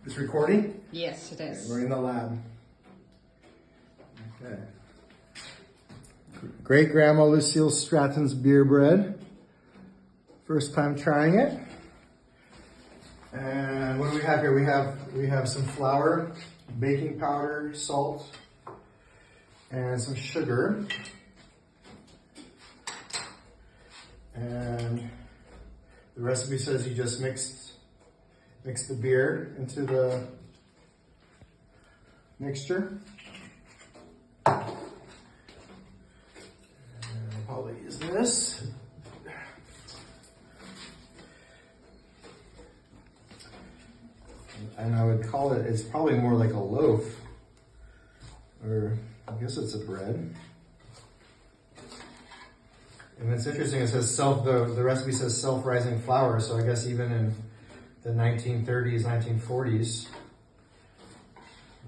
It's recording? Yes, it is. Okay, we're in the lab. Okay. Great Grandma Lucille Stratton's beer bread. First time trying it. And what do we have here? We have some flour, baking powder, salt, and some sugar. And the recipe says you just mix the beer into the mixture. And I'll probably use this. And I would call it, it's probably more like a loaf, or I guess it's a bread. And it's interesting, it says the recipe says self-rising flour, so I guess even in the 1930s, 1940s,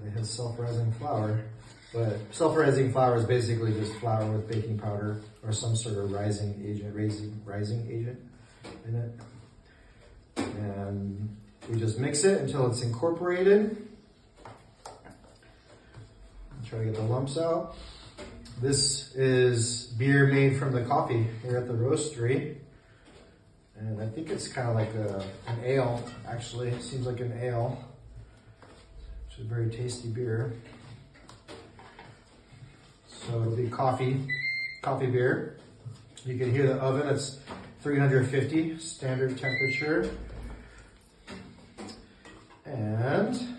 they had self-rising flour. But self-rising flour is basically just flour with baking powder or some sort of rising agent in it. And we just mix it until it's incorporated. Try to get the lumps out. This is beer made from the coffee here at the roastery. And I think it's kind of like an ale, actually. It seems like an ale. It's a very tasty beer. So it'll be coffee beer. You can hear the oven, it's 350, standard temperature. And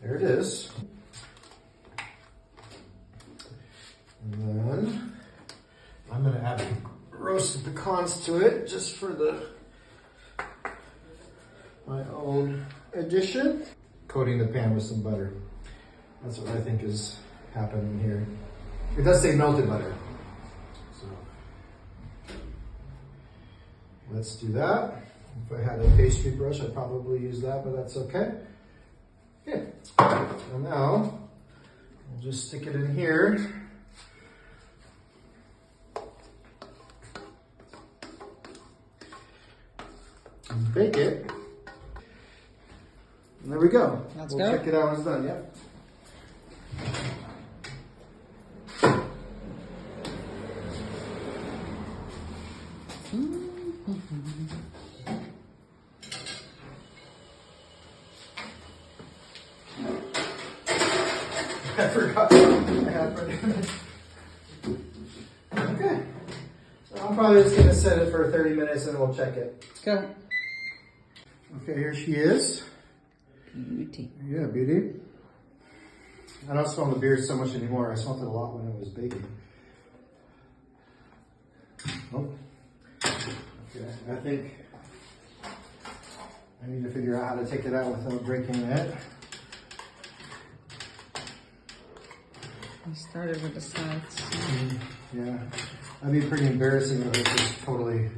there it is. And then I'm gonna add roasted pecans to it just for my own addition. Coating the pan with some butter. That's what I think is happening here. It does say melted butter. So let's do that. If I had a pastry brush, I'd probably use that, but that's okay. Okay. So now we'll just stick it in here. And bake it. And there we go. Let's we'll go. check it out when it's done, yep. I forgot. I had it. Okay. So I'm probably just going to set it for 30 minutes and we'll check it. Let's go. Okay, here she is. Beauty. Yeah, beauty. I don't smell the beer so much anymore. I smelled it a lot when it was baking. Oh. Okay, I think I need to figure out how to take it out without breaking it. I started with the sides. Yeah, that'd be pretty embarrassing if it just totally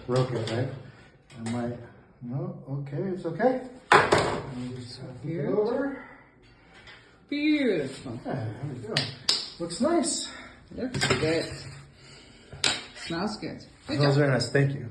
broke it, right? I might. No, okay, it's okay. Just flip it over. Beautiful. Yeah, there we go. Looks nice. Looks good. Smells good. Good Smells job. very nice. Thank you.